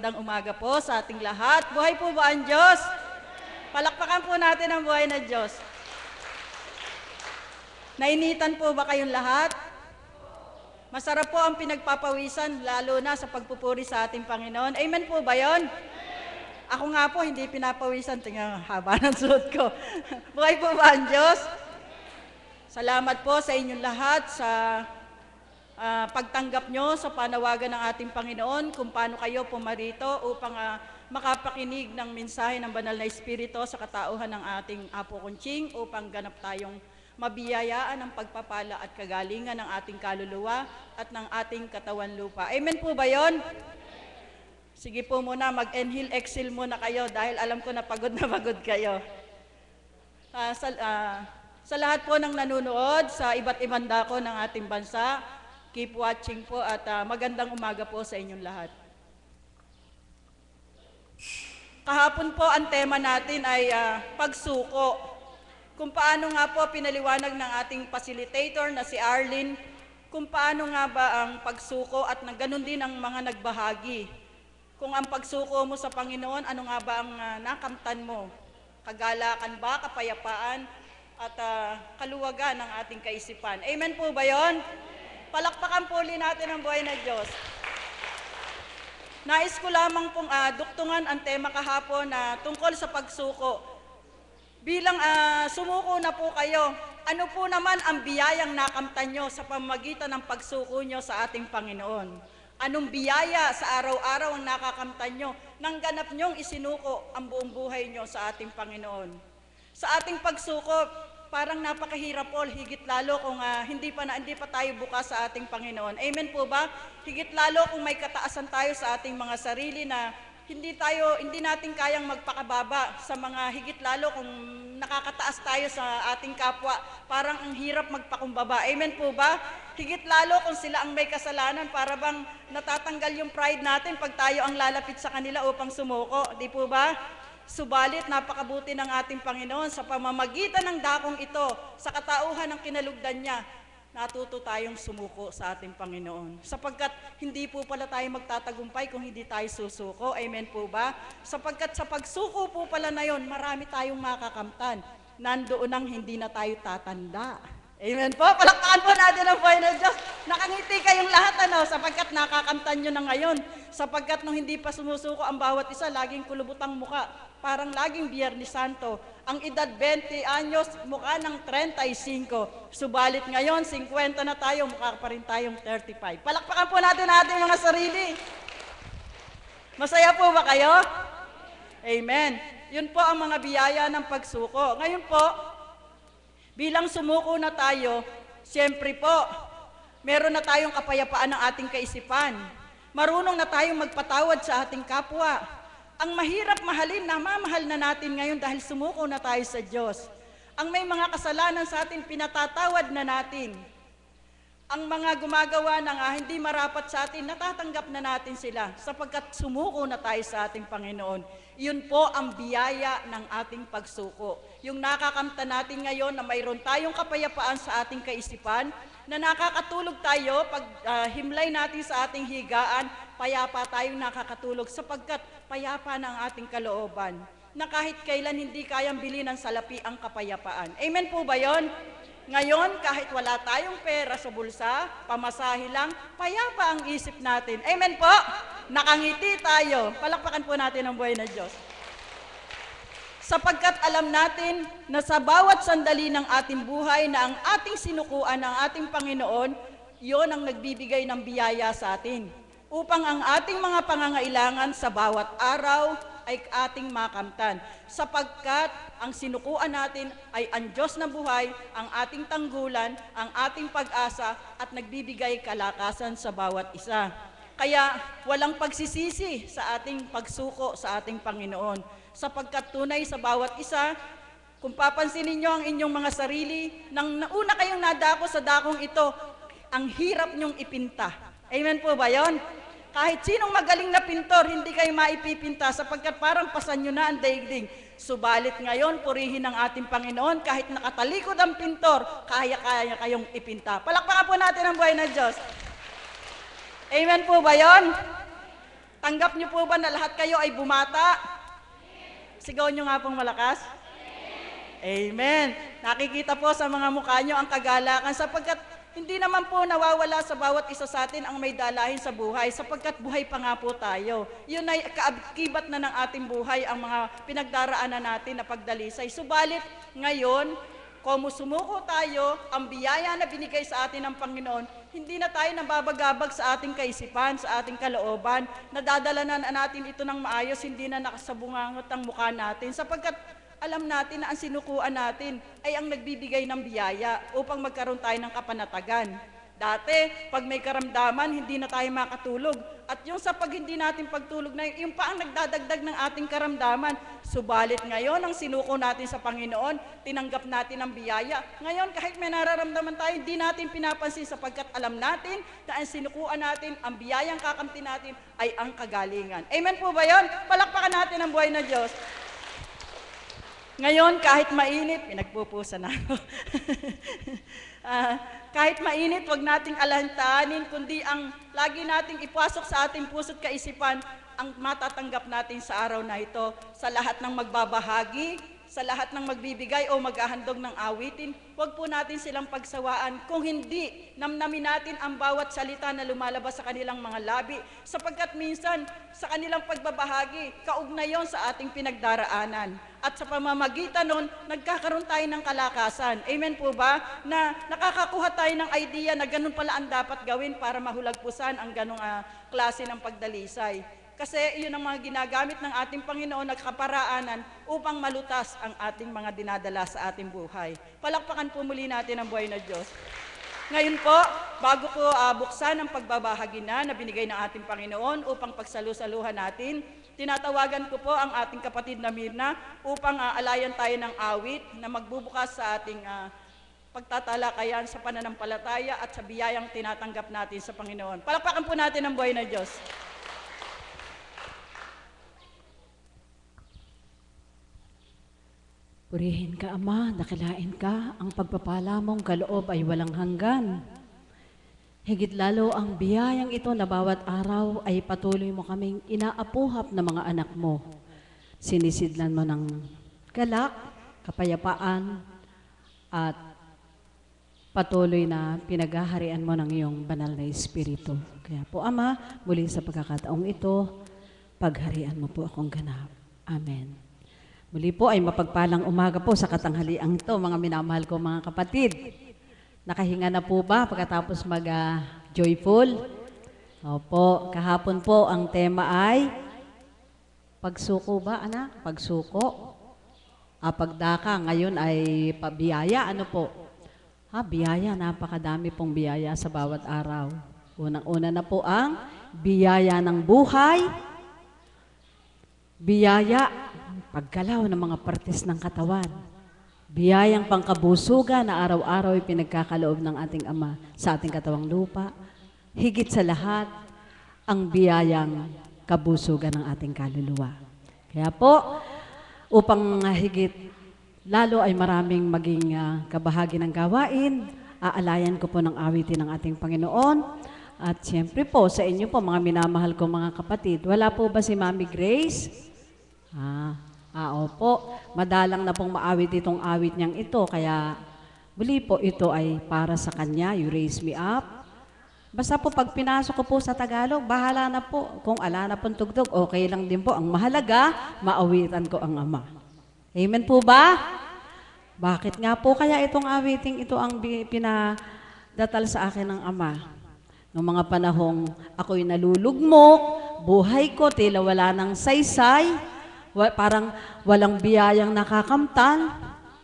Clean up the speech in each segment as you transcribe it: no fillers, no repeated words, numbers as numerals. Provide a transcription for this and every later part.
Magandang umaga po sa ating lahat. Buhay po ba ang Diyos? Palakpakan po natin ang buhay ng Diyos. Nainitan po ba kayong lahat? Masarap po ang pinagpapawisan, lalo na sa pagpupuri sa ating Panginoon. Amen po ba yon? Ako nga po, hindi pinapawisan. Tingnan, haba ng suot ko. Buhay po ba ang Diyos? Salamat po sa inyong lahat sa pagtanggap nyo sa panawagan ng ating Panginoon kung paano kayo pumarito upang makapakinig ng mensahe ng Banal na Espiritu sa katauhan ng ating Apo Kunching upang ganap tayong mabiyayaan ng pagpapala at kagalingan ng ating kaluluwa at ng ating katawan lupa. Amen po ba yon? Sige po muna, mag-inhale, exhale muna kayo dahil alam ko na pagod kayo. Sa lahat po ng nanonood sa iba't ibang dako ng ating bansa, keep watching po at magandang umaga po sa inyong lahat. Kahapon po ang tema natin ay pagsuko. Kung paano nga po pinaliwanag ng ating facilitator na si Arlene, kung paano nga ba ang pagsuko at ganun din ang mga nagbahagi. Kung ang pagsuko mo sa Panginoon, ano nga ba ang nakamtan mo? Kagalakan ba, kapayapaan, at kaluwagan ng ating kaisipan. Amen po ba yon? Palakpakan po ulit natin ang buhay ng Diyos. Nais ko lamang pong duktungan ang tema kahapon na tungkol sa pagsuko. Bilang sumuko na po kayo, ano po naman ang biyayang nakamtan nyo sa pamamagitan ng pagsuko nyo sa ating Panginoon? Anong biyaya sa araw-araw ang nakakamtan nyo nang ganap nyong isinuko ang buong buhay nyo sa ating Panginoon? Sa ating pagsuko, parang napakahirap po, higit lalo kung hindi pa tayo bukas sa ating Panginoon. Amen po ba? Higit lalo kung may kataasan tayo sa ating mga sarili na hindi natin kayang magpakababa sa mga higit lalo kung nakakataas tayo sa ating kapwa. Parang ang hirap magpakumbaba. Amen po ba? Higit lalo kung sila ang may kasalanan, para bang natatanggal yung pride natin pag tayo ang lalapit sa kanila upang sumuko. Di po ba? Subalit, napakabuti ng ating Panginoon sa pamamagitan ng dakong ito, sa katauhan ng kinalugdan niya, natuto tayong sumuko sa ating Panginoon. Sapagkat hindi po pala tayo magtatagumpay kung hindi tayo susuko. Amen po ba? Sapagkat sa pagsuko po pala na yon, marami tayong makakamtan. Nandoon ang hindi na tayo tatanda. Amen po. Palakpakan po natin ang buhay ng Diyos. Nakangiti kayong lahat, sapagkat nakakamtan nyo na ngayon. Sapagkat nung hindi pa sumusuko ang bawat isa, laging kulubutang muka. Parang laging Biyernes Santo. Ang edad 20 anyos, mukha ng 35. Subalit ngayon, 50 na tayo, mukha pa rin tayong 35. Palakpakan po natin ating mga sarili. Masaya po ba kayo? Amen. Yun po ang mga biyaya ng pagsuko. Ngayon po, bilang sumuko na tayo, siyempre po, meron na tayong kapayapaan ng ating kaisipan. Marunong na tayong magpatawad sa ating kapwa. Ang mahirap mahalin, namamahal na natin ngayon dahil sumuko na tayo sa Diyos. Ang may mga kasalanan sa atin, pinatatawad na natin. Ang mga gumagawa ng hindi marapat sa atin, natatanggap na natin sila sapagkat sumuko na tayo sa ating Panginoon. Yun po ang biyaya ng ating pagsuko. Yung nakakamtan natin ngayon na mayroon tayong kapayapaan sa ating kaisipan, na nakakatulog tayo pag himlay natin sa ating higaan, payapa tayong nakakatulog sapagkat payapa na ang ating kalooban, na kahit kailan hindi kayang bilhin ng salapi ang kapayapaan. Amen po ba yon? Ngayon, kahit wala tayong pera sa bulsa, pamasahe lang, payapa ang isip natin. Amen po? Nakangiti tayo. Palakpakan po natin ang buhay ng Diyos. Sapagkat alam natin na sa bawat sandali ng ating buhay na ang ating sinukuan ng ating Panginoon, yon ang nagbibigay ng biyaya sa atin. Upang ang ating mga pangangailangan sa bawat araw ay ating makamtan. Sapagkat ang sinukuan natin ay ang Diyos na buhay, ang ating tanggulan, ang ating pag-asa at nagbibigay kalakasan sa bawat isa. Kaya walang pagsisisi sa ating pagsuko sa ating Panginoon. Sapagkat tunay sa bawat isa, kung papansinin nyo ang inyong mga sarili, nang nauna kayong nadako sa dakong ito, ang hirap nyong ipinta. Amen po ba yon? Kahit sinong magaling na pintor, hindi kayo maipipinta sapagkat parang pasan nyo na ang daigdig. Subalit ngayon, purihin ng ating Panginoon, kahit nakatalikod ang pintor, kaya-kaya kayong ipinta. Palakpakan po natin ang buhay ng Diyos. Amen po ba yon? Tanggap niyo po ba na lahat kayo ay bumata? Sigaw niyo nga pong malakas. Amen. Nakikita po sa mga mukha niyo ang kagalakan sapagkat hindi naman po nawawala sa bawat isa sa atin ang may dalahin sa buhay sapagkat buhay pa nga po tayo. Yun ay kaakibat na ng ating buhay ang mga pinagdaraanan natin na pagdalisay. Subalit ngayon, kung sumuko tayo, ang biyaya na binigay sa atin ng Panginoon, hindi na tayo nababagabag sa ating kaisipan, sa ating kalooban, nadadala na natin ito ng maayos, hindi na nakasabungangot ang mukha natin sapagkat alam natin na ang sinukuan natin ay ang nagbibigay ng biyaya upang magkaroon tayo ng kapanatagan. Dati, pag may karamdaman, hindi na tayo makatulog. At yung sa pag hindi natin pagtulog na yung pa ang nagdadagdag ng ating karamdaman. Subalit ngayon, ang sinuko natin sa Panginoon, tinanggap natin ang biyaya. Ngayon, kahit may nararamdaman tayo, hindi natin pinapansin sapagkat alam natin na ang sinukuan natin, ang biyayang kakamti natin ay ang kagalingan. Amen po ba yun? Palakpakan natin ang buhay na Diyos. Ngayon, kahit mainit, pinagpupusan ako. Kahit mainit, wag nating alantanin, kundi ang lagi nating ipasok sa ating puso't kaisipan ang matatanggap natin sa araw na ito, sa lahat ng magbabahagi, sa lahat ng magbibigay o maghahandog ng awitin, huwag po natin silang pagsawaan kung hindi namnamin natin ang bawat salita na lumalabas sa kanilang mga labi, sapagkat minsan sa kanilang pagbabahagi, kaugnay yon sa ating pinagdaraanan. At sa pamamagitan nun, nagkakaroon tayo ng kalakasan. Amen po ba? Na nakakakuha tayo ng idea na ganun pala ang dapat gawin para mahulagpusan ang ganung klase ng pagdalisay. Kasi iyon ang mga ginagamit ng ating Panginoon na kaparaanan upang malutas ang ating mga dinadala sa ating buhay. Palakpakan po muli natin ang buhay na Diyos. Ngayon po, bago po buksan ang pagbabahagi na binigay ng ating Panginoon upang pagsalusaluhan natin, tinatawagan ko po ang ating kapatid na Mirna upang alayan tayo ng awit na magbubukas sa ating pagtatalakayan sa pananampalataya at sa biyayang tinatanggap natin sa Panginoon. Palakpakan po natin ang buhay na Diyos. Purihin ka, Ama, dakilain ka, ang pagpapala mong kaloob ay walang hanggan. Higit lalo ang biyayang ito na bawat araw ay patuloy mo kaming inaapuhap na mga anak mo. Sinisidlan mo ng galak, kapayapaan, at patuloy na pinaghaharian mo ng iyong banal na Espiritu. Kaya po, Ama, muli sa pagkakataong ito, pagharian mo po akong ganap. Amen. Muli po ay mapagpalang umaga po sa katanghaliang ito, mga minamahal ko mga kapatid. Nakahinga na po ba pagkatapos mag-joyful? Opo, kahapon po ang tema ay pagsuko ba, anak? Pagsuko. Pagdaka, ngayon ay pabiyaya. Ano po? Biyaya, napakadami pong biyaya sa bawat araw. Unang-una na po ang biyaya ng buhay, biyaya pagkalaw ng mga partes ng katawan. Biyayang pangkabusugan na araw-araw ay pinagkakaloob ng ating Ama sa ating katawang lupa. Higit sa lahat, ang biyayang kabusugan ng ating kaluluwa. Kaya po, upang higit lalo ay maraming maging kabahagi ng gawain, aalayan ko po ng awitin ng ating Panginoon. At siyempre po, sa inyo po, mga minamahal ko mga kapatid, wala po ba si Mami Grace? Opo. Madalang na pong maawit itong awit niyang ito, kaya muli po ito ay para sa kanya, You Raise Me Up. Basta po pag pinasok ko po sa Tagalog, bahala na po. Kung ala na pong tugtog, okay lang din po. Ang mahalaga, maawitan ko ang Ama. Amen po ba? Bakit nga po kaya itong awiting ito ang pinadatal sa akin ng Ama? Noong mga panahong ako'y nalulugmok, buhay ko tila wala ng saysay, parang walang biyayang nakakamtan.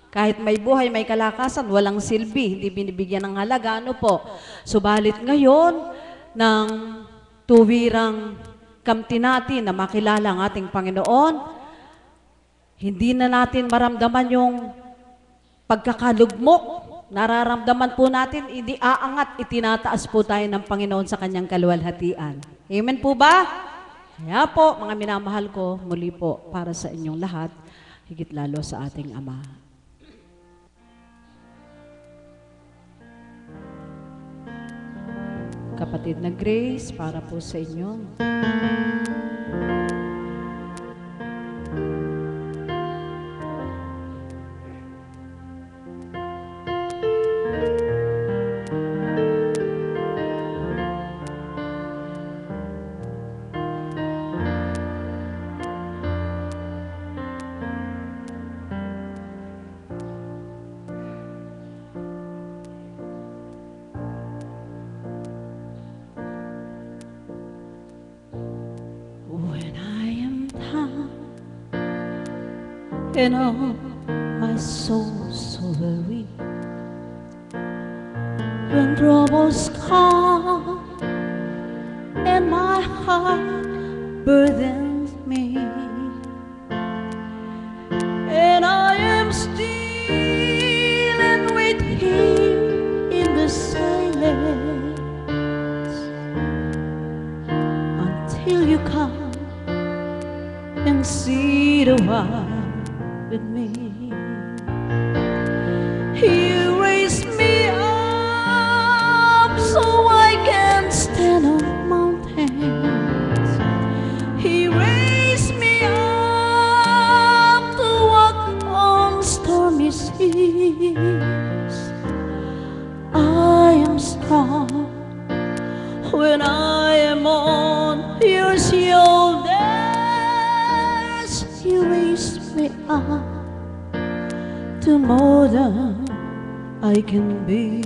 Kahit may buhay, may kalakasan, walang silbi, hindi binibigyan ng halaga. Ano po? Subalit ngayon, ng tuwirang kamti natin na makilala ang ating Panginoon, hindi na natin maramdaman yung pagkakalugmok. Nararamdaman po natin, hindi aangat, itinataas po tayo ng Panginoon sa kanyang kaluwalhatian. Amen po ba? Kaya po, mga minamahal ko, muli po, para sa inyong lahat, higit lalo sa ating Ama. Kapatid na Grace, para po sa inyo. and oh, my soul so weary. When troubles come and my heart burdens me, and I am still and wait here in the silence until you come and sit a while with me. You raise me up so I can stand on mountains. He raised me up to walk on stormy seas. I am strong when I am on your shoulders. You raised me up to more than I can be.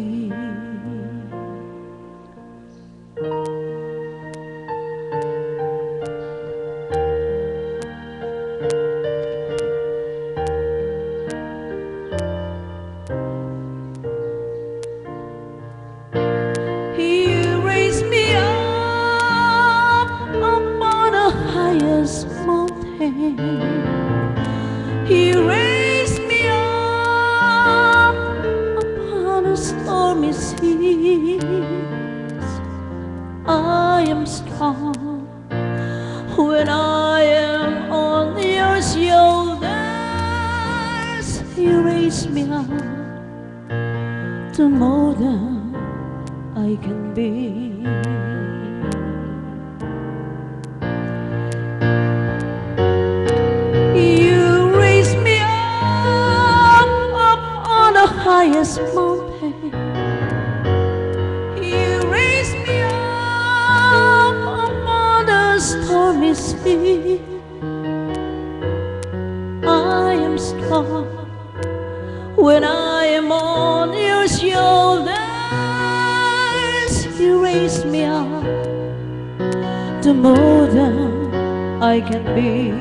You raised me up upon the highest mountain. You raised me up upon the stormy seas. I am strong when I am on your shoulders. You raise me up to more than I can be. You raise me up on the highest mountain. You raise me up upon the stormy sea. I am strong when I am on your shoulders. You raise me up to more than I can be.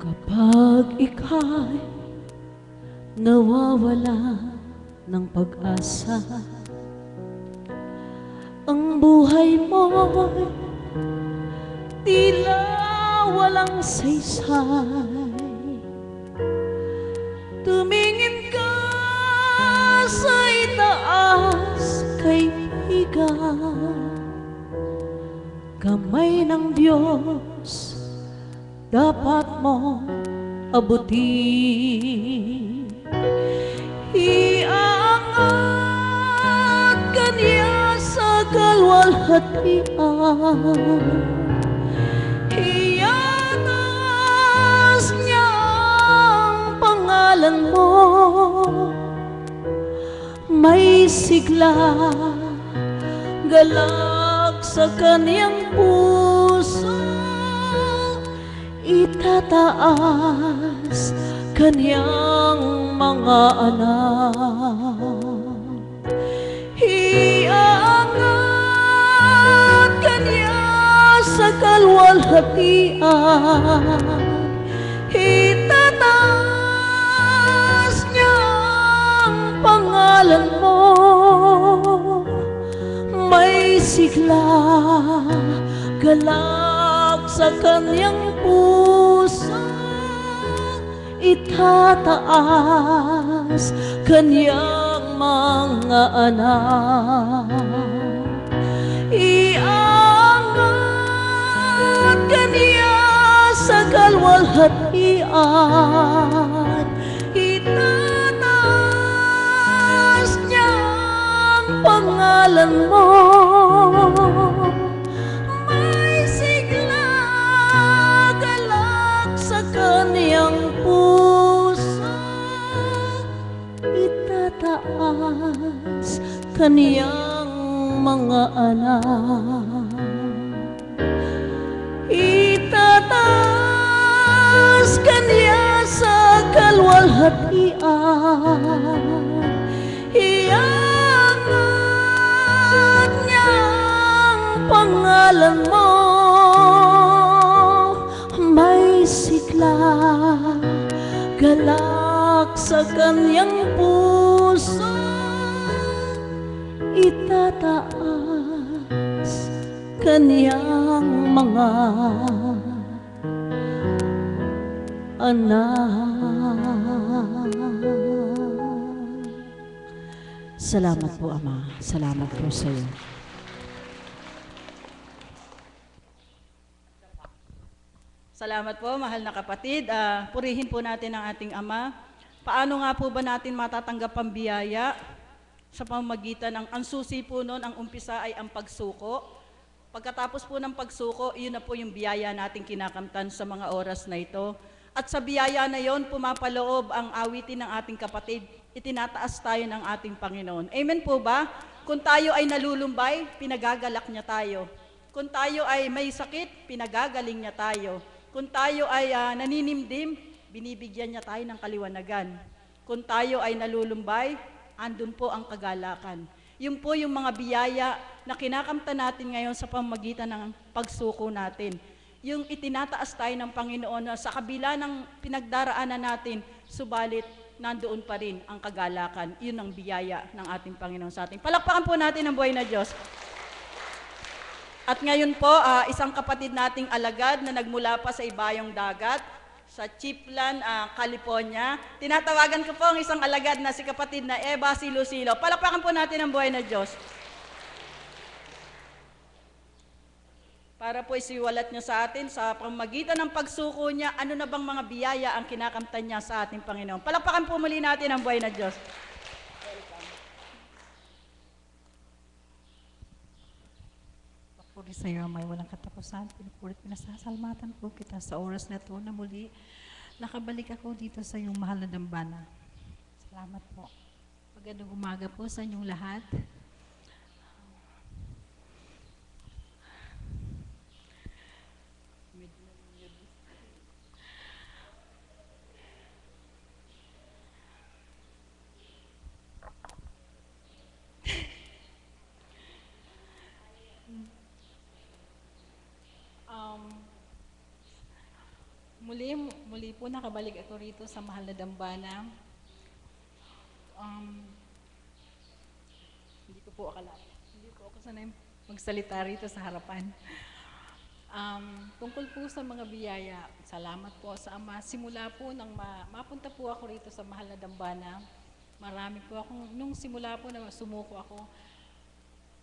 Kapag ika'y nawawala ng pag-asa, ang buhay mo'y tila walang saysay. Tumingin ka sa itaas, kaibigan. Kamay ng Diyos dapat mo abutin. Iaangat ka niya sa kalwalhatian. Iataas niya ang pangalan mo. May sigla, galak sa kaniyang puso. Itataas kaniyang mga anak. Iaangat kaniya sa kalwalhatian. Itataas niya ang pangalan mo. May sigla, galak sa kaniyang puso. Itataas kaniyang mga anak. Iangat kaniya sa kalwalhatian. Itataas niya ang pangalan mo. kaniyang mga anak. Itataas kaniya sa kalwalhatian, iangat niyang pangalan mo. May sigla, galak sa kanyang puso, itataas kaniyang mga anak. Salamat po, Ama. Salamat po sa iyo. Salamat po, mahal na kapatid. Purihin po natin ang ating Ama. Paano nga po ba natin matatanggap ang biyaya? Sa pamamagitan ng ang susi po noon, ang umpisa ay ang pagsuko. Pagkatapos po ng pagsuko, yun na po yung biyaya nating kinakamtan sa mga oras na ito. At sa biyaya na yon, pumapaloob ang awitin ng ating kapatid. Itinataas tayo ng ating Panginoon. Amen po ba? Kung tayo ay nalulumbay, pinagagalak niya tayo. Kung tayo ay may sakit, pinagagaling niya tayo. Kung tayo ay naninimdim, binibigyan niya tayo ng kaliwanagan. Kung tayo ay nalulumbay, andun po ang kagalakan. Yun po yung mga biyaya na kinakamtan natin ngayon sa pamamagitan ng pagsuko natin. Yung itinataas tayo ng Panginoon na sa kabila ng pinagdaraanan natin, subalit nandoon pa rin ang kagalakan. Yun ang biyaya ng ating Panginoon sa atin. Palakpakan po natin ang buhay na Diyos. At ngayon po, isang kapatid nating alagad na nagmula pa sa ibayong dagat, sa Chiplan, California. Tinatawagan ko po ang isang alagad na si kapatid na Eva Silosilo. Palakpakan po natin ang buhay na Diyos. Para po isiwalat niya sa atin, sa pamamagitan ng pagsuko niya, ano na bang mga biyaya ang kinakamtan niya sa ating Panginoon. Palakpakan po muli natin ang buhay na Diyos. Puri sa iyo, may walang katapusan. Pinupulit, pinasasalamatan po kita sa oras na ito na muli nakabalik ako dito sa iyong mahal na dambana. Salamat po. Magandang umaga po sa inyong lahat. Muli po nakabalik ako rito sa mahal na dambana. Hindi ko ako sanay magsalita rito sa harapan. Tungkol po sa mga biyaya, salamat po sa Ama. Simula po nang mapunta po ako rito sa mahal na dambana, marami po akong, nung simula po na sumuko ako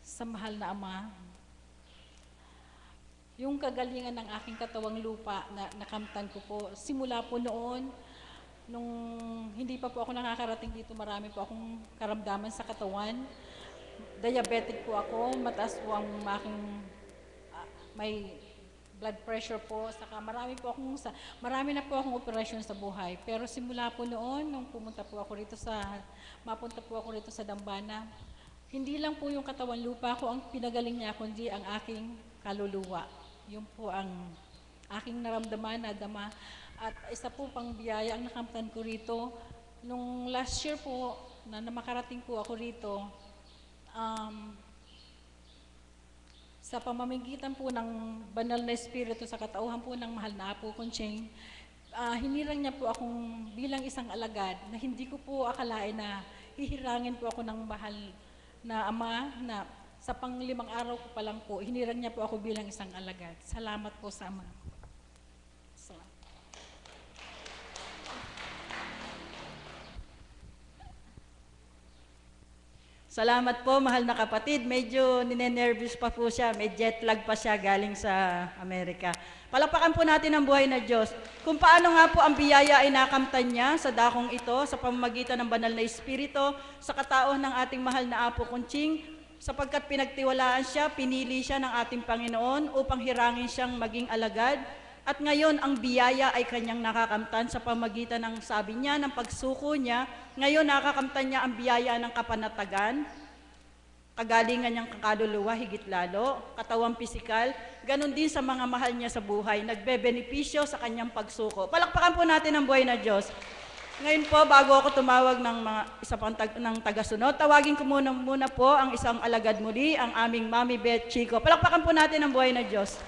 sa mahal na Ama, yung kagalingan ng aking katawang lupa na nakamtan ko po, simula po noon, nung hindi pa po ako nakakarating dito, marami po akong karamdaman sa katawan. Diabetic po ako, mataas po ang aking, may blood pressure po, saka marami na po akong operasyon sa buhay. Pero simula po noon, nung mapunta po ako rito sa Dambana, hindi lang po yung katawan lupa ko ang pinagaling niya, kundi ang aking kaluluwa. Yun po ang aking naramdaman, nadama. At isa po pang biyaya ang nakamtan ko rito. Nung last year po, na makarating po ako rito, sa pamamagitan po ng banal na espiritu sa katauhan po ng mahal na Apo Conching, hinirang niya po akong bilang isang alagad na hindi ko po akalain na hihirangin po ako ng mahal na Ama na sa pang-5 araw ko pa lang po, hinirang niya po ako bilang isang alagad. Salamat po sa Ama. Salamat po, mahal na kapatid. Medyo ninenervous pa po siya, may jet lag pa siya galing sa Amerika. Palakpakan po natin ang buhay na Diyos. Kung paano nga po ang biyaya ay nakamtan niya sa dakong ito, sa pamamagitan ng banal na Espiritu, sa kataon ng ating mahal na Apo Conching, sapagkat pinagtiwalaan siya, pinili siya ng ating Panginoon upang hirangin siyang maging alagad. At ngayon, ang biyaya ay kanyang nakakamtan sa pamagitan ng sabi niya, ng pagsuko niya. Ngayon, nakakamtan niya ang biyaya ng kapanatagan, kagalingan niyang kaluluwa higit lalo, katawang pisikal, ganun din sa mga mahal niya sa buhay, nagbebenepisyo sa kanyang pagsuko. Palakpakan po natin ang buhay na Diyos. Ngayon po, bago ako tumawag ng mga isa pang ng tagasunod, tawagin ko muna po ang isang alagad muli, ang aming Mami Beth Chico. Palakpakan po natin ang buhay na Diyos.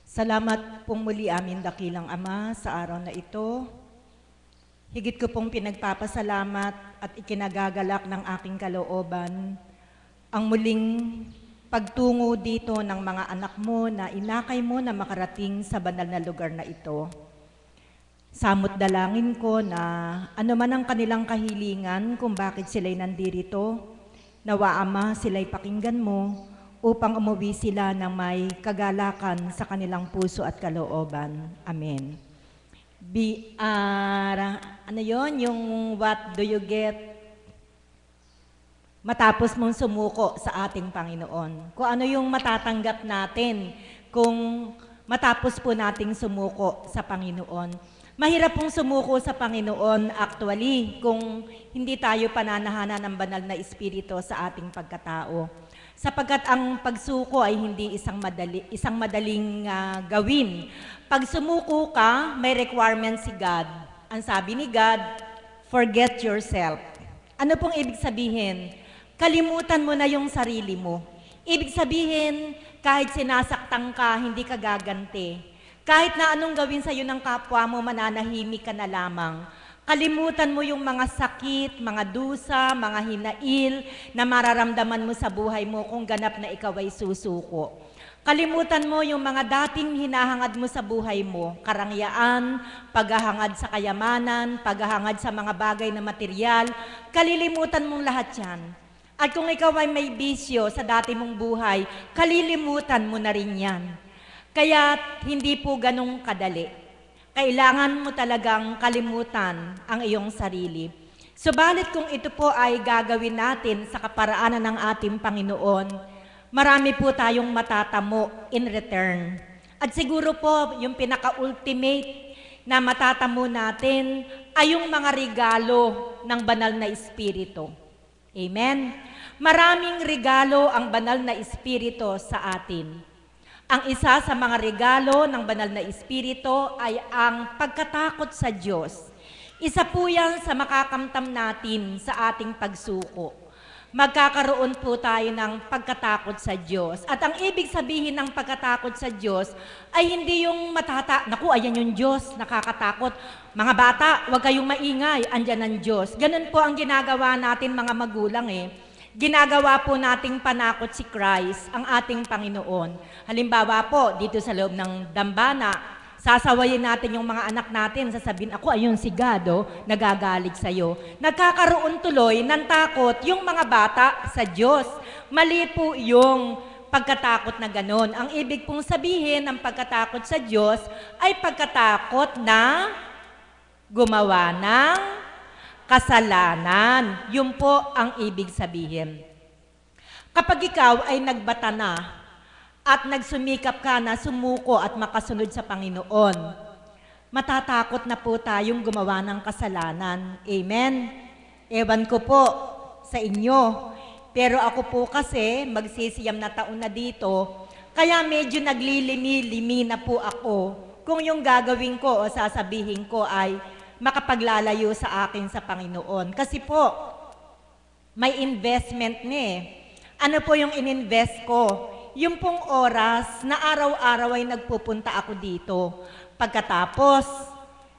Salamat pong muli amin dakilang Ama sa araw na ito. Higit ko pong pinagpapasalamat at ikinagagalak ng aking kalooban ang muling pagtungo dito ng mga anak mo na inakay mo na makarating sa banal na lugar na ito. Samot dalangin ko na ano man ang kanilang kahilingan kung bakit sila'y nandirito, nawa Ama sila'y pakinggan mo upang umuwi sila ng may kagalakan sa kanilang puso at kalooban. Amen. Ano yon yung what do you get matapos mong sumuko sa ating Panginoon? Kung ano yung matatanggap natin kung matapos po nating sumuko sa Panginoon. Mahirap pong sumuko sa Panginoon actually kung hindi tayo pananahanan ng banal na Espiritu sa ating pagkatao. Sapagkat ang pagsuko ay hindi isang madaling gawin. Pag sumuko ka, may requirement si God. Ang sabi ni God, forget yourself. Ano pong ibig sabihin? Kalimutan mo na yung sarili mo. Ibig sabihin, kahit sinasaktan ka, hindi ka gaganti. Kahit na anong gawin sa'yo ng kapwa mo, mananahimik ka na lamang. Kalimutan mo yung mga sakit, mga dusa, mga hinail na mararamdaman mo sa buhay mo kung ganap na ikaw ay susuko. Kalimutan mo yung mga dating hinahangad mo sa buhay mo, karangyaan, paghahangad sa kayamanan, paghahangad sa mga bagay na material, kalilimutan mong lahat yan. At kung ikaw ay may bisyo sa dati mong buhay, kalilimutan mo na rin yan. Kaya hindi po ganong kadali. Kailangan mo talagang kalimutan ang iyong sarili. Subalit kung ito po ay gagawin natin sa kaparaanan ng ating Panginoon, marami po tayong matatamo in return. At siguro po yung pinaka-ultimate na matatamo natin ay yung mga regalo ng banal na Espiritu. Amen? Maraming regalo ang banal na Espiritu sa atin. Ang isa sa mga regalo ng banal na Espiritu ay ang pagkatakot sa Diyos. Isa po yan sa makakamtam natin sa ating pagsuko. Magkakaroon po tayo ng pagkatakot sa Diyos. At ang ibig sabihin ng pagkatakot sa Diyos ay hindi yung naku, ayan yung Diyos, nakakatakot. Mga bata, huwag kayong maingay, andyan ang Diyos. Ganun po ang ginagawa natin mga magulang Ginagawa po nating panakot si Christ, ang ating Panginoon. Halimbawa po, dito sa loob ng dambana, sasawayin natin yung mga anak natin, sasabihin, ako ayun si God, nagagalit sa'yo. Nagkakaroon tuloy ng takot yung mga bata sa Diyos. Mali po yung pagkatakot na ganon. Ang ibig pong sabihin ng pagkatakot sa Diyos ay pagkatakot na gumawa ng kasalanan. Yun po ang ibig sabihin. Kapag ikaw ay nagbata na at nagsumikap ka na sumuko at makasunod sa Panginoon, matatakot na po tayong gumawa ng kasalanan. Amen? Ewan ko po sa inyo, pero ako po kasi magsisiyam na taon na dito, kaya medyo naglilimi-limi na po ako kung yung gagawin ko o sasabihin ko ay makapaglalayo sa akin sa Panginoon. Kasi po, may investment Ano po yung ininvest ko? Yung pong oras na araw-araw ay nagpupunta ako dito. Pagkatapos,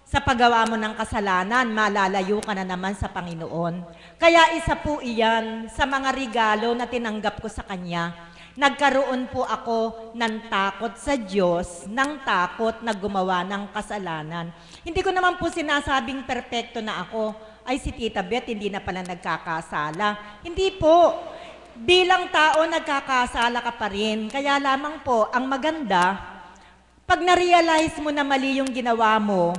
sa paggawa mo ng kasalanan, malalayo ka na naman sa Panginoon. Kaya isa po iyan sa mga regalo na tinanggap ko sa Kanya. Nagkaroon po ako ng takot sa Diyos, ng takot na gumawa ng kasalanan. Hindi ko naman po sinasabing perpekto na ako. Ay, si Tita Beth, hindi na pala nagkakasala. Hindi po. Bilang tao, nagkakasala ka pa rin. Kaya lamang po, ang maganda, pag na-realize mo na mali yung ginawa mo,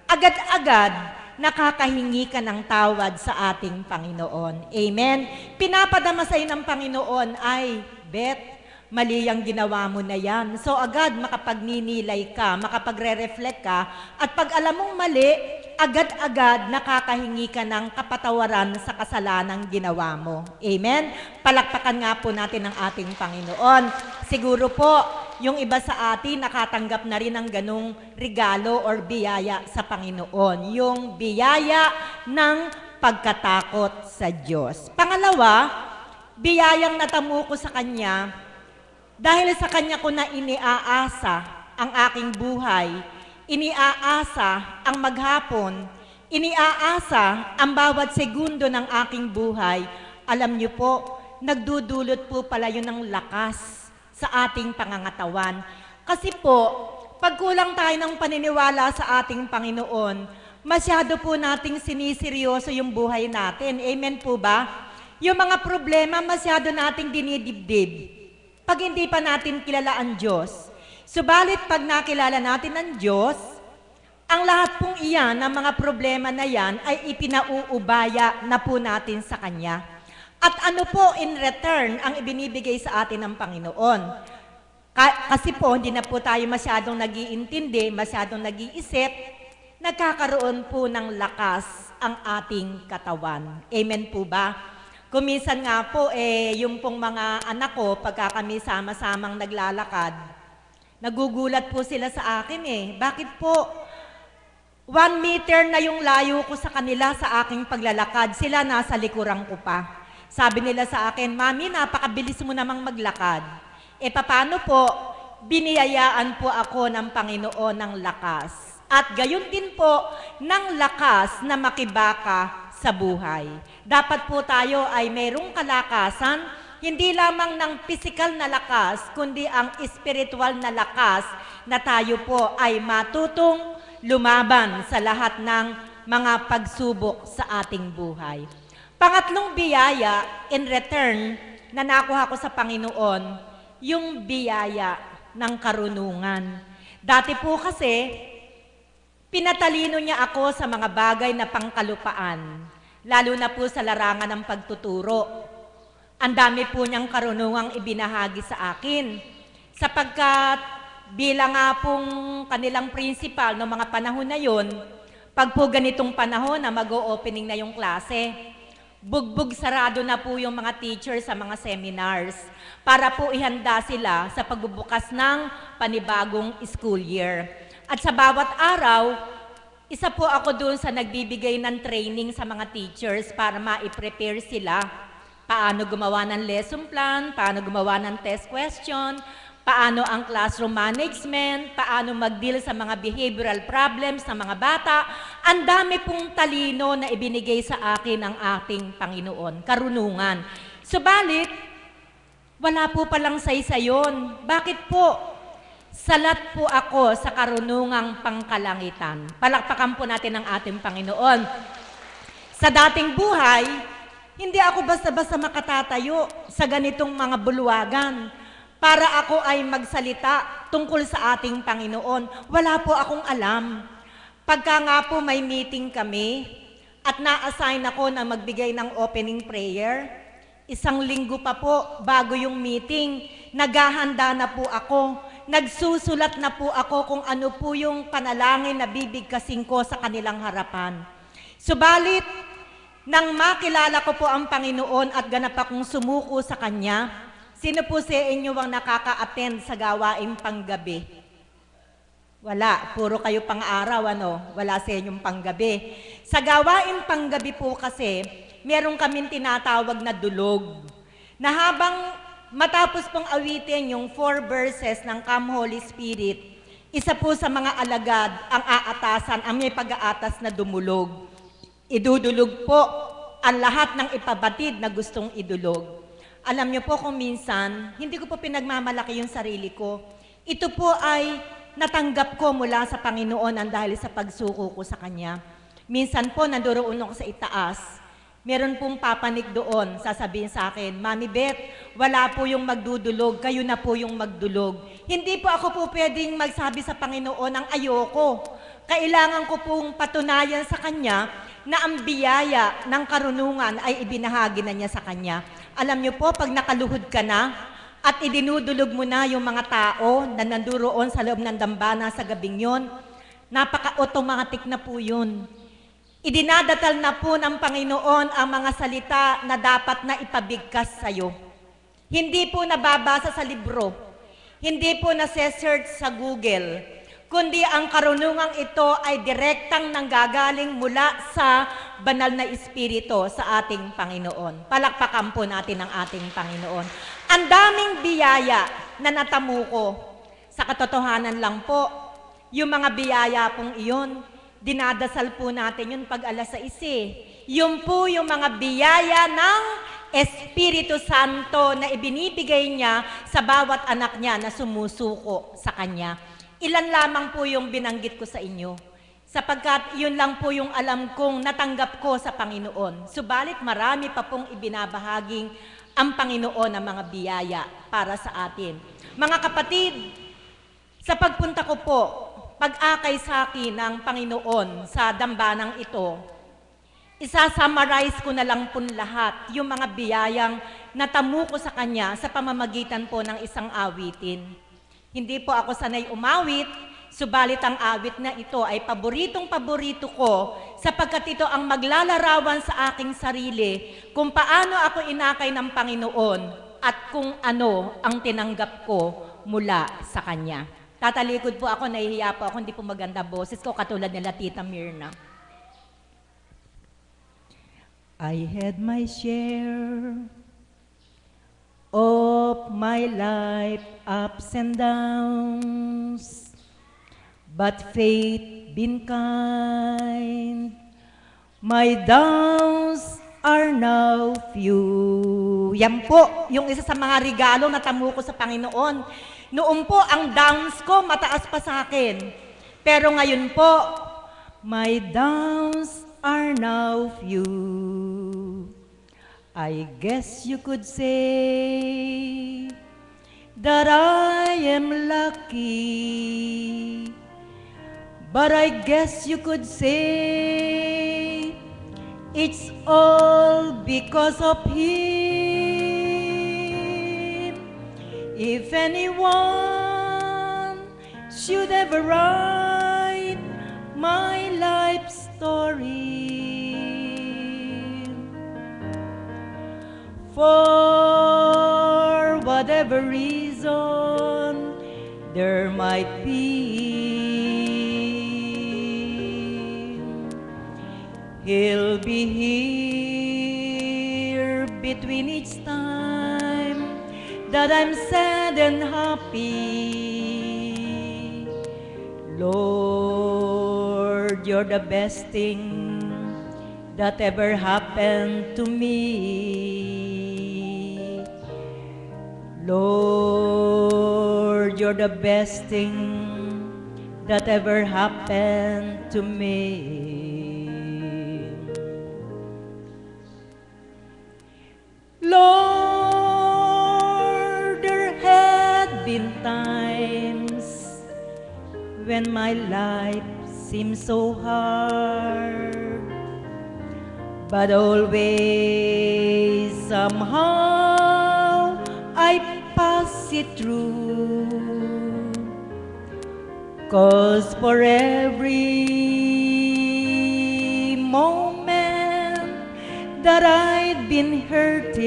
agad-agad, nakakahingi ka ng tawad sa ating Panginoon. Amen? Pinapadama sa'yo ng Panginoon ay, Beth, mali ang ginawa mo na yan. So agad makapagninilay ka, makapagre-reflect ka, at pag alam mong mali, agad-agad nakakahingi ka ng kapatawaran sa kasalanang ginawa mo. Amen? Palakpakan nga po natin ang ating Panginoon. Siguro po, yung iba sa atin nakatanggap na rin ng ganong regalo or biyaya sa Panginoon. Yung biyaya ng pagkatakot sa Diyos. Pangalawa, biyayang natamo ko sa Kanya, dahil sa Kanya ko na iniaasa ang aking buhay, iniaasa ang maghapon, iniaasa ang bawat segundo ng aking buhay. Alam niyo po, nagdudulot po pala yun ng lakas sa ating pangangatawan. Kasi po, pag kulang tayo ng paniniwala sa ating Panginoon, masyado po nating siniseryoso yung buhay natin. Amen po ba? Yung mga problema, masyado nating dinidibdib pag hindi pa natin kilala ang Diyos. Subalit pag nakilala natin ang Diyos, ang lahat pong iyan, ng mga problema na yan, ay ipinauubaya na po natin sa Kanya. At ano po in return ang ibinibigay sa atin ng Panginoon? Kasi po, hindi na po tayo masyadong nag-iintindi, masyadong nag-iisip, nagkakaroon po ng lakas ang ating katawan. Amen po ba? Kuminsan nga po, yung pong mga anak ko, pagka kami sama-samang naglalakad, nagugulat po sila sa akin Bakit po? 1 meter na yung layo ko sa kanila sa aking paglalakad, sila nasa likuran ko pa. Sabi nila sa akin, Mami, napakabilis mo namang maglakad. Paano po? Biniyayaan po ako ng Panginoon ng lakas. At gayon din po ng lakas na makibaka sa buhay. Dapat po tayo ay mayroong kalakasan, hindi lamang ng physical na lakas, kundi ang spiritual na lakas na tayo po ay matutong lumaban sa lahat ng mga pagsubok sa ating buhay. Pangatlong biyaya in return na nakuha ko sa Panginoon, yung biyaya ng karunungan. Dati po kasi, pinatalino niya ako sa mga bagay na pangkalupaan, lalo na po sa larangan ng pagtuturo. Ang dami po niyang karunungang ibinahagi sa akin, sapagkat bilang nga pong kanilang principal noong mga panahon na yon, pag po ganitong panahon na mag-o-opening na yung klase, bugbog sarado na po yung mga teachers sa mga seminars para po ihanda sila sa pagbubukas ng panibagong school year. At sa bawat araw, isa po ako doon sa nagbibigay ng training sa mga teachers para ma-prepare sila. Paano gumawa ng lesson plan, paano gumawa ng test question, paano ang classroom management, paano mag-deal sa mga behavioral problems ng mga bata. Ang dami pong talino na ibinigay sa akin ng ating Panginoon, karunungan. Subalit, wala po palang saysayon. Bakit po? Salat po ako sa karunungang pangkalangitan. Palakpakan po natin ang ating Panginoon. Sa dating buhay, hindi ako basta-basta makatatayo sa ganitong mga bulwagan para ako ay magsalita tungkol sa ating Panginoon. Wala po akong alam. Pagka nga po may meeting kami at na-assign ako na magbigay ng opening prayer, 1 linggo pa po bago yung meeting, naghahanda na po ako. Nagsusulat na po ako kung ano po yung panalangin na bibigkasin ko sa kanilang harapan. Subalit, nang makilala ko po ang Panginoon at ganap akong sumuko sa Kanya, sino po sa inyo ang nakaka-attend sa gawaing panggabi? Wala, puro kayo pang-araw, wala sa inyong panggabi. Sa gawaing panggabi po kasi, meron kaming tinatawag na dulog, na habang matapos pong awitin yung 4 verses ng Come Holy Spirit, isa po sa mga alagad ang aatasan, ang may pag-aatas na dumulog. Idudulog po ang lahat ng ipabatid na gustong idulog. Alam niyo po kung minsan, hindi ko po pinagmamalaki yung sarili ko. Ito po ay natanggap ko mula sa Panginoon ang dahil sa pagsuko ko sa Kanya. Minsan po, nandoon ako sa itaas, meron pong papanik doon, sasabihin sa akin, Mami Beth, wala po yung magdudulog, kayo na po yung magdulog. Hindi po ako po pwedeng magsabi sa Panginoon ang ayoko. Kailangan ko pong patunayan sa Kanya na ang biyaya ng karunungan ay ibinahagi na niya sa Kanya. Alam niyo po, pag nakaluhod ka na, at idinudulog mo na yung mga tao na nanduroon sa loob ng dambana sa gabing yon. Napaka-automatic na po yun. Idinadatal na po ng Panginoon ang mga salita na dapat na ipabigkas sa'yo. Hindi po nababasa sa libro, hindi po nase-search sa Google, kundi ang karunungang ito ay direktang nanggagaling mula sa banal na Espiritu sa ating Panginoon. Palakpakan po natin ang ating Panginoon. Ang daming biyaya na natamo ko. Sa katotohanan lang po, yung mga biyaya pong iyon, dinadasal po natin yun pag alas 6. Yun po yung mga biyaya ng Espiritu Santo na ibinibigay niya sa bawat anak niya na sumusuko sa Kanya. Ilan lamang po yung binanggit ko sa inyo, sapagkat yun lang po yung alam kong natanggap ko sa Panginoon. Subalit marami pa pong ibinabahaging ang Panginoon ng mga biyaya para sa atin. Mga kapatid, sa pagpunta ko po, pag-akay sa akin ng Panginoon sa dambanang ito, isa-summarize ko na lang po lahat yung mga biyayang natamo ko sa Kanya sa pamamagitan po ng isang awitin. Hindi po ako sanay umawit, subalit ang awit na ito ay paboritong-paborito ko sapagkat ito ang maglalarawan sa aking sarili kung paano ako inakay ng Panginoon at kung ano ang tinanggap ko mula sa Kanya. Tatalikod po ako, nahihiya po ako, hindi po maganda boses ko, katulad nila Tita Mirna. I had my share of my life ups and downs, but fate been kind. My downs are now few. Yan po, yung isa sa mga regalo na tamo ko sa Panginoon. Noon po, ang downs ko mataas pa sa akin. Pero ngayon po, my downs are now few. I guess you could say that I am lucky. But I guess you could say it's all because of Him. If anyone should ever write my life story, for whatever reason there might be, He'll be here between each time that I'm sad and happy. Lord, you're the best thing that ever happened to me. Lord, you're the best thing that ever happened to me. Lord, there had been times when my life seemed so hard, but always somehow I pass it through. 'Cause for every moment that I'd been hurting,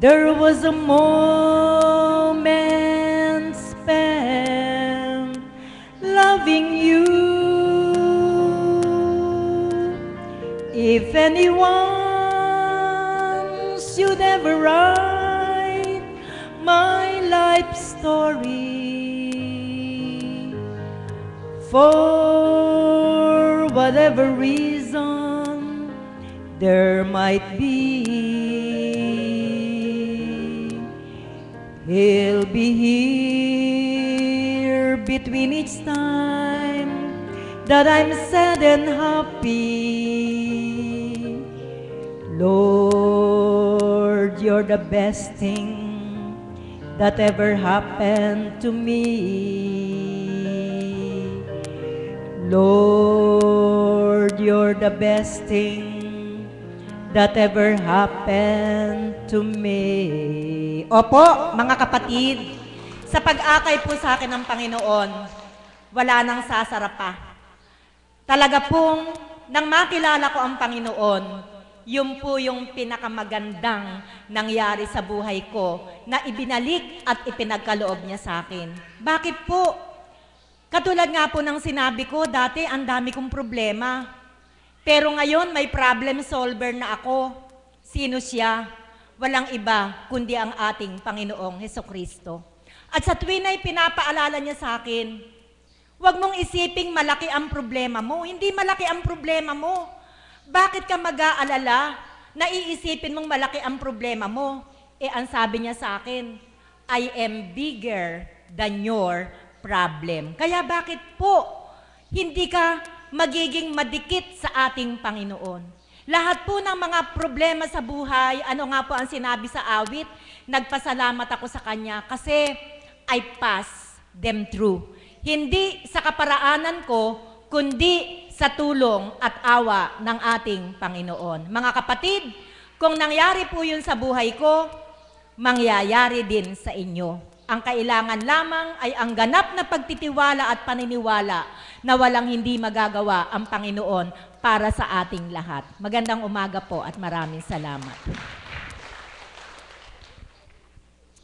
there was a moment spent loving you. If anyone should ever write my life story, for whatever reason there might be, He'll be here between each time that I'm sad and happy. Lord, you're the best thing that ever happened to me. Lord, you're the best thing that ever happened to me. Opo, mga kapatid, sa pag-akay po sa akin ng Panginoon, wala nang sasarap pa. Talaga pong, nang makilala ko ang Panginoon, yun po yung pinakamagandang nangyari sa buhay ko na ibinalik at ipinagkaloob niya sa akin. Bakit po? Katulad nga po ng sinabi ko, dati ang dami kong problema. Pero ngayon may problem solver na ako. Sino siya? Walang iba kundi ang ating Panginoong Hesukristo. At sa tuwin ay pinapaalala niya sa akin, huwag mong isiping malaki ang problema mo. Hindi malaki ang problema mo. Bakit ka mag-aalala na iisipin mong malaki ang problema mo? Ang sabi niya sa akin, I am bigger than your problem. Kaya bakit po hindi ka magiging madikit sa ating Panginoon? Lahat po ng mga problema sa buhay, ano nga po ang sinabi sa awit? Nagpasalamat ako sa Kanya kasi I pass them through. Hindi sa kaparaanan ko, kundi sa tulong at awa ng ating Panginoon. Mga kapatid, kung nangyari po yun sa buhay ko, mangyayari din sa inyo. Ang kailangan lamang ay ang ganap na pagtitiwala at paniniwala na walang hindi magagawa ang Panginoon para sa ating lahat. Magandang umaga po at maraming salamat.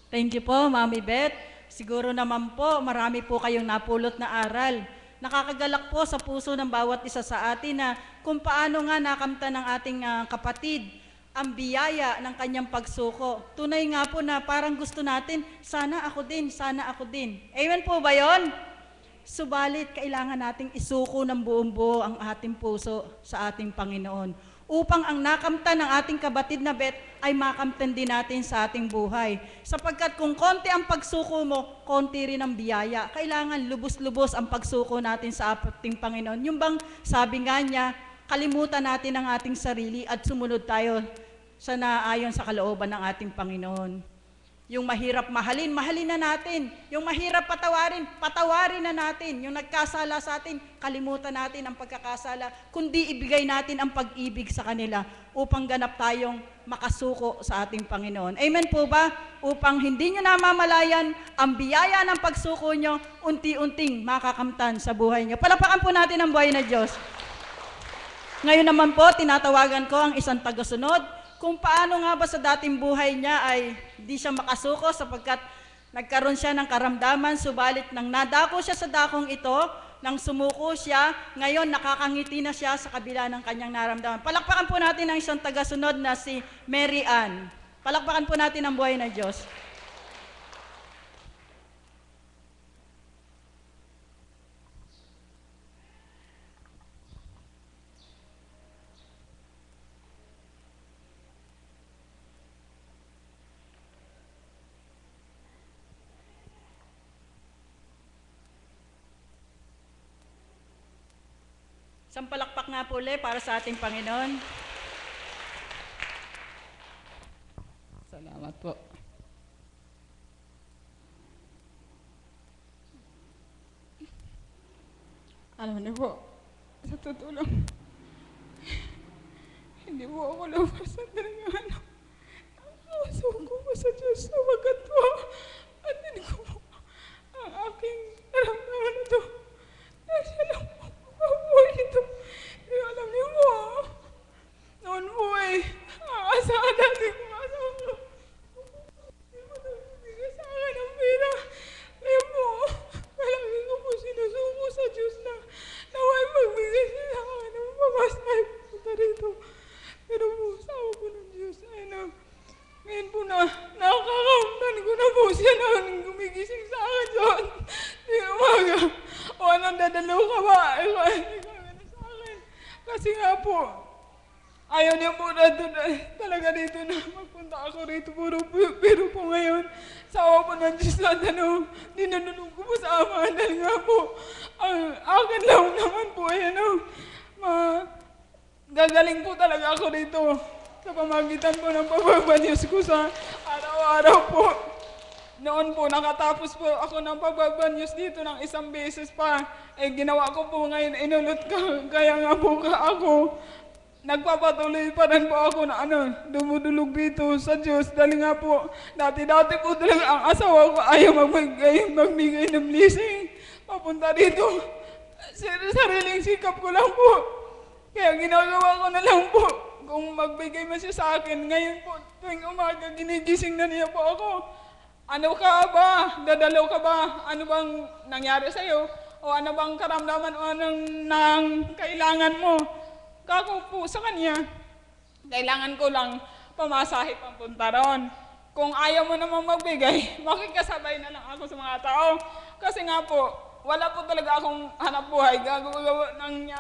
Thank you po, Mami Beth. Siguro naman po, marami po kayong napulot na aral. Nakakagalak po sa puso ng bawat isa sa atin na kung paano nga nakamta ng ating kapatid ang biyaya ng kanyang pagsuko. Tunay nga po na parang gusto natin, sana ako din, sana ako din. Amen po ba yun? Subalit, kailangan nating isuko ng buong buo ang ating puso sa ating Panginoon upang ang nakamtan ng ating kabatid na Beth ay makamtan din natin sa ating buhay. Sapagkat kung konti ang pagsuko mo, konti rin ang biyaya. Kailangan lubos-lubos ang pagsuko natin sa ating Panginoon. Yung bang sabi nga niya, kalimutan natin ang ating sarili at sumunod tayo sa naayon sa kalooban ng ating Panginoon. Yung mahirap mahalin, mahalin na natin. Yung mahirap patawarin, patawarin na natin. Yung nagkasala sa atin, kalimutan natin ang pagkakasala, kundi ibigay natin ang pag-ibig sa kanila upang ganap tayong makasuko sa ating Panginoon. Amen po ba? Upang hindi nyo namamalayan ang biyaya ng pagsuko nyo, unti-unting makakamtan sa buhay nyo. Palapakan po natin ang buhay na Diyos. Ngayon naman po, tinatawagan ko ang isang tagasunod kung paano nga ba sa dating buhay niya ay di siya makasuko sapagkat nagkaroon siya ng karamdaman, subalit nang nadako siya sa dakong ito, nang sumuko siya, ngayon nakakangiti na siya sa kabila ng kanyang naramdaman. Palakpakan po natin ang isang tagasunod na si Mary Ann. Palakpakan po natin ang buhay na Diyos. Isang palakpak nga po ulit para sa ating Panginoon. Salamat po. Alam niyo po, sa totoo lang, hindi po ako labasan talaga nakasuko ko sa Diyos sabagat po atin ko po ang aking naramdaman na ito. Dahil siya lang po mabuhay nito. Pero alam niyo po, noon po aasahan natin kung asahan ko. Hindi po nagbibigay sa akin ng pera. Kaya po, palagi ko po sinusuko sa Diyos na naway magbigay siya sa akin ng pamasahe punta rito. Pero po, sawa po ng Diyos ay ngayon po nakakakamtan ko na po siya na gumigising sa akin doon. Di umaga. O anong dadalaw ka ba? Ikaw na sa akin. Kasi nga po, ayaw niya po na talaga dito na magpunta ako rito. Pero po ngayon, sawa po ng Diyos lahat dinanulog ko po sa Ama. Dahil nga po, ang akin lang naman po ay gagaling po talaga ako dito. Sa pamagitan po ng pagbabanyos ko sa araw-araw po. Noon po, nakatapos po ako ng pagbabanyos dito ng isang beses pa. Ginawa ko po ngayon, inulot ka. Kaya nga po ako, nagpapatuloy pa rin po ako na dumudulog dito sa Diyos. Dahil nga po, dati po talaga ang asawa ko ayaw magbigay ng blessing. Papunta dito, sariling sikap ko lang po. Kaya ginagawa ko na lang po. Kung magbigay man siya sa akin, ngayon po, tuwing umaga, ginigising na niya po ako. Ano ka ba? Dadalaw ka ba? Ano bang nangyari sa'yo? O ano bang karamdaman o anong kailangan mo? Kako po sa kanya, kailangan ko lang pamasahe papunta ron. Kung ayaw mo namang magbigay, makikasabay na lang ako sa mga tao. Kasi nga po, wala po talaga akong hanap buhay. Gagawa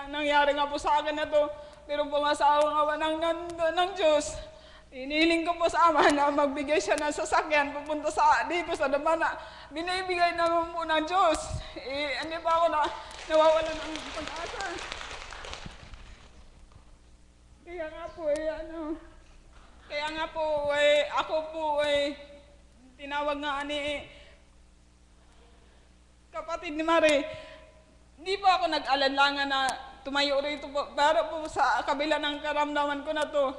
nangyari nga po sa akin na to. Pero pumasawa nga po ng Diyos. Inihiling ko po sa Ama na magbigay siya ng sasakyan pupunta dito sa Damana. Binibigay naman po ng Diyos. Hindi pa ako nawawalan ng pag-asa. Kaya nga po, ako po, tinawag nga ni kapatid ni Mari. Hindi po ako nag-alanlangan na tumayo rito po. Pero po sa kabila ng karamdaman ko na to,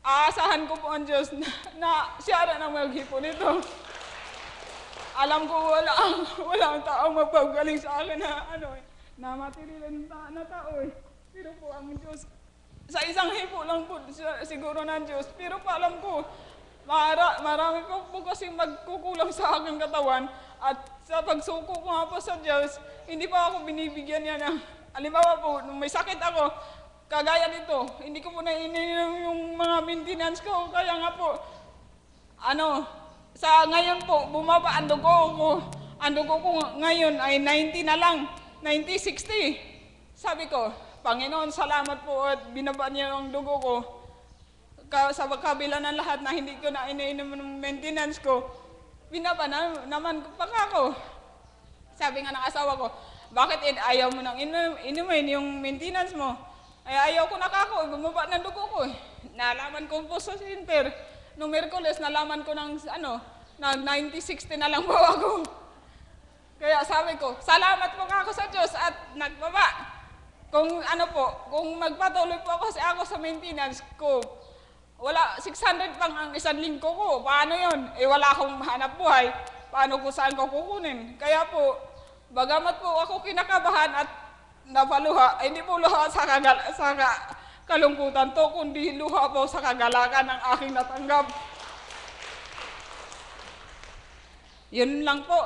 aasahan ko po ang Diyos na siya rin ang maghipo nito. Alam ko walang taong magpagaling sa akin na matirilan na tao eh. Pero po ang Diyos, sa isang hipo lang po siguro ng Diyos. Pero po alam ko, marami po kasi magkukulang sa aking katawan. At sa pagsuko ko nga po sa Diyos, hindi pa ako binibigyan niya ng, halimbawa po, nung may sakit ako, kagaya nito, hindi ko po iniinom yung mga maintenance ko. Kaya nga po, sa ngayon po, bumaba ang dugo ko. Ang dugo ko ngayon ay 90 na lang, 90-60. Sabi ko, Panginoon, salamat po at binaba niya ang dugo ko. Sa kabila ng lahat na hindi ko na iniinom ng maintenance ko, binaba naman pa ako. Sabi nga ng asawa ko, bakit ayaw mo nang inumin yung maintenance mo? Ay ayaw ko nakako, bumaba ng dugo ko. Nalaman ko po sa center. Noong Miyerkules, nalaman ko ng 90-60 na lang po ako. Kaya sabi ko, salamat po ako sa Diyos at nagbaba. Kung kung magpatuloy po ako sa maintenance ko, wala, 600 pang ang isang linggo ko. Paano yon? Wala akong hanap buhay. Paano ko saan ko kukunin? Kaya po, bagamat po ako kinakabahan at napaluha, hindi po luha sa kalungkutan to, kundi luha po sa kagalakan ng aking natanggap. Yun lang po,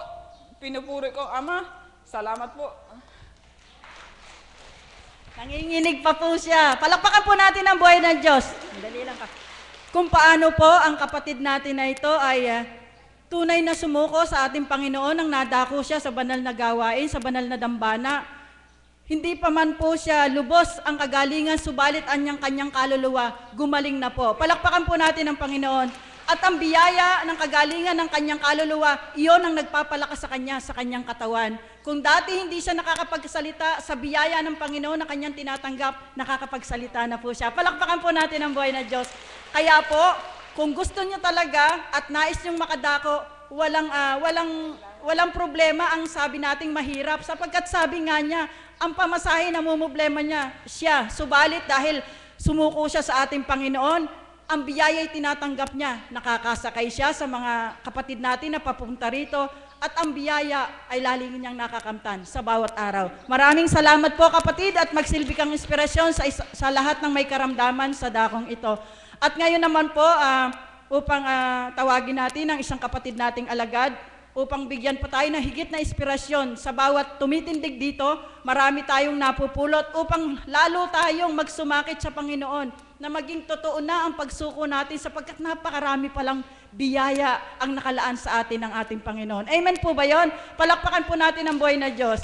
pinupuri ko, Ama. Salamat po. Nanginginig pa po siya. Palakpakan po natin ang buhay ng Diyos. Dali lang ka. Kung paano po ang kapatid natin na ito ay tunay na sumuko sa ating Panginoon nang nadako siya sa banal na gawain, sa banal na dambana. Hindi pa man po siya lubos ang kagalingan, subalit kanyang kaluluwa, gumaling na po. Palakpakan po natin ang Panginoon. At ang biyaya ng kagalingan ng kanyang kaluluwa, iyon ang nagpapalakas sa kanya, sa kanyang katawan. Kung dati hindi siya nakakapagsalita, sa biyaya ng Panginoon na kanyang tinatanggap, nakakapagsalita na po siya. Palakpakan po natin ang buhay na Diyos. Kaya po, kung gusto niyo talaga at nais niyong makadako, walang problema ang sabi nating mahirap. Sapagkat sabi nga niya, ang pamasahe na mumblema niya, siya. Subalit dahil sumuko siya sa ating Panginoon, ang biyaya'y tinatanggap niya. Nakakasakay siya sa mga kapatid natin na papunta rito at ang biyaya ay lalingin niyang nakakamtan sa bawat araw. Maraming salamat po kapatid at magsilbi kang inspirasyon sa lahat ng may karamdaman sa dakong ito. At ngayon naman po, upang tawagin natin ang isang kapatid nating alagad, upang bigyan pa tayo ng higit na inspirasyon sa bawat tumitindig dito, marami tayong napupulot upang lalo tayong magsumakit sa Panginoon na maging totoo na ang pagsuko natin sapagkat napakarami palang biyaya ang nakalaan sa atin ng ating Panginoon. Amen po ba yon? Palakpakan po natin ang buhay na Diyos.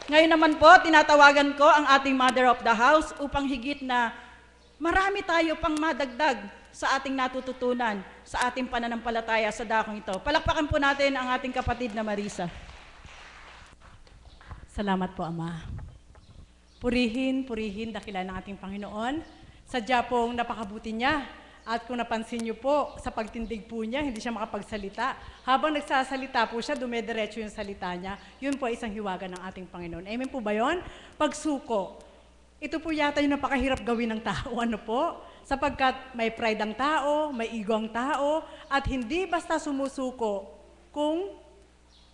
Ngayon naman po, tinatawagan ko ang ating Mother of the House upang higit na marami tayo pang madagdag sa ating natututunan, sa ating pananampalataya sa dakong ito. Palakpakan po natin ang ating kapatid na Marisa. Salamat po, Ama. Purihin, dakilan ng ating Panginoon. Sadya pong napakabuti niya. At kung napansin niyo po, sa pagtindig po niya, hindi siya makapagsalita. Habang nagsasalita po siya, dumediretso yung salita niya. Yun po ay isang hiwaga ng ating Panginoon. Amen po ba yun? Pagsuko. ito po yata yung napakahirap gawin ng tao, ano po? Sapagkat may pride ang tao, may ego ang tao, at hindi basta sumusuko kung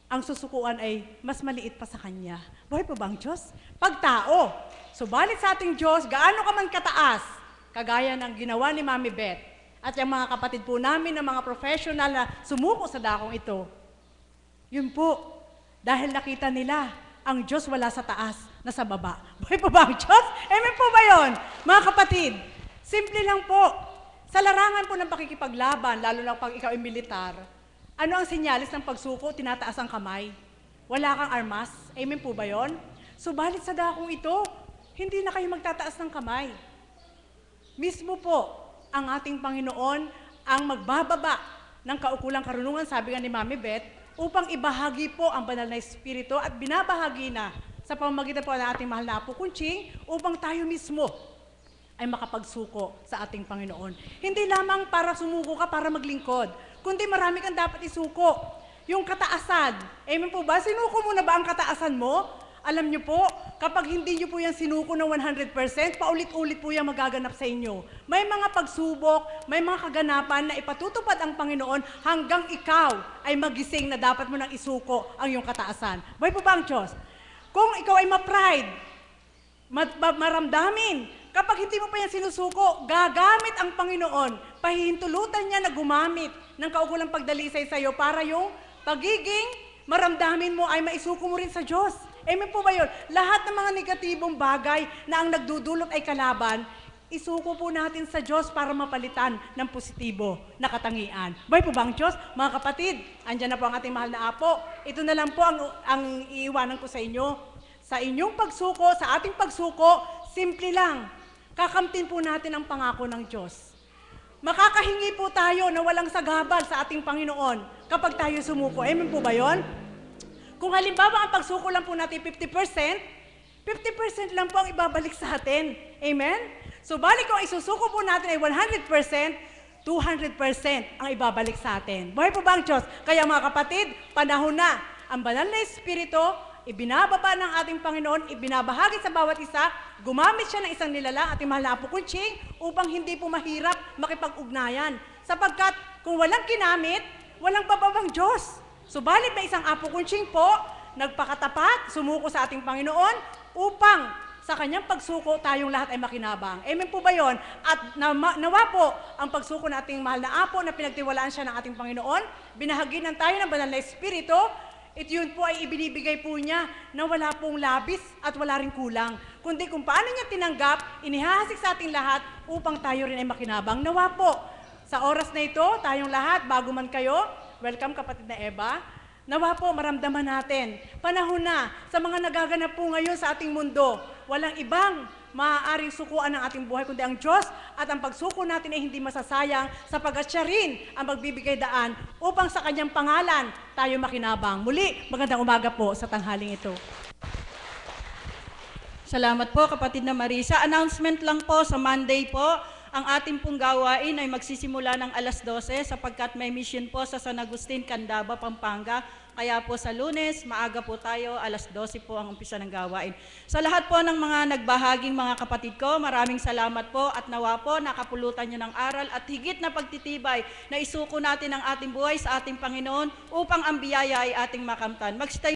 ang susukuan ay mas maliit pa sa kanya. Buhay po ba ang Diyos? Pag tao, subalit sa ating Diyos, gaano ka man kataas, kagaya ng ginawa ni Mami Beth, at yung mga kapatid po namin na mga professional na sumuko sa dakong ito, yun po, dahil nakita nila, ang Diyos wala sa taas, nasa baba. Buhay po ba ang Diyos? Amen po ba yun? Mga kapatid, simple lang po. Sa larangan po ng pakikipaglaban, lalo na pag ikaw ay militar, ano ang sinyalis ng pagsuko? Tinataas ang kamay. Wala kang armas. Amen po ba yun? Subalit sa dakong ito, hindi na kayo magtataas ng kamay. Mismo po, ang ating Panginoon ang magbababa ng kaukulang karunungan, sabi nga ni Mami Beth, upang ibahagi po ang banal na Espiritu at binabahagi na sa pamamagitan po ng ating mahal na Apo Kunching upang tayo mismo ay makapagsuko sa ating Panginoon. Hindi lamang para sumuko ka para maglingkod, kundi marami kang dapat isuko. Yung kataasan, amen po ba? Sinuko mo na ba ang kataasan mo? Alam niyo po, kapag hindi niyo po yan sinuko ng 100%, paulit-ulit po yan magaganap sa inyo. May mga pagsubok, may mga kaganapan na ipatutupad ang Panginoon hanggang ikaw ay magising na dapat mo nang isuko ang iyong kataasan. Buhay po ba ang Diyos? Kung ikaw ay ma-pride, maramdamin, kapag hindi mo pa yan sinusuko, gagamit ang Panginoon, pahihintulutan niya na gumamit ng kaukulang pagdalisay sa iyo para yung pagiging maramdamin mo ay maisuko mo rin sa Diyos. Amen po ba yun? Lahat ng mga negatibong bagay na ang nagdudulot ay kalaban, isuko po natin sa Diyos para mapalitan ng positibo na katangian. Buhay po ba ang Diyos? Mga kapatid, andyan na po ang ating mahal na Apo. Ito na lang po ang iiwanan ko sa inyo. Sa inyong pagsuko, sa ating pagsuko, simple lang. Kakamtin po natin ang pangako ng Diyos. Makakahingi po tayo na walang sagabal sa ating Panginoon kapag tayo sumuko. Amen po ba yun? Kung halimbawa ang pagsuko lang po natin 50%, 50% lang po ang ibabalik sa atin. Amen? So balik kung isusuko po natin ay 100%, 200% ang ibabalik sa atin. Buhay po ba ang Diyos? Kaya mga kapatid, panahon na. Ang banal na Espiritu, ibinababa ng ating Panginoon, ibinabahagi sa bawat isa, gumamit siya ng isang nilalang, ating mahal na Apo Kunching, upang hindi po mahirap makipag-ugnayan. Sapagkat kung walang ginamit, walang bababang Diyos. Subalit may isang Apo Kunching po, nagpakatapat, sumuko sa ating Panginoon, upang sa kanyang pagsuko, tayong lahat ay makinabang. Amen po ba yun? At nawa po ang pagsuko nating mahal na Apo na pinagtiwalaan siya ng ating Panginoon, binahaginan tayo ng banal na Espiritu, yun po ay ibinibigay po niya na wala pong labis at wala rin kulang. Kundi kung paano niya tinanggap, inihahasik sa ating lahat upang tayo rin ay makinabang. Nawa po, sa oras na ito, tayong lahat, bago man kayo, welcome kapatid na Eva, nawa po maramdaman natin, panahon na sa mga nagaganap po ngayon sa ating mundo, walang ibang maaaring sukuan ng ating buhay kundi ang Diyos at ang pagsuko natin ay hindi masasayang sapagkat siya rin ang magbibigay daan upang sa kanyang pangalan tayo makinabang. Muli, magandang umaga po sa tanghaling ito. Salamat po kapatid na Marisa. Announcement lang po sa Monday po, ang ating pong gawain ay magsisimula ng alas 12 sapagkat may mission po sa San Agustin, Candaba, Pampanga. Kaya po sa Lunes, maaga po tayo, alas 12 po ang umpisa ng gawain. Sa lahat po ng mga nagbahaging mga kapatid ko, maraming salamat po at nawa po nakapulutan nyo ng aral at higit na pagtitibay na isuko natin ang ating buhay sa ating Panginoon upang ang biyaya ay ating makamtan. Magstay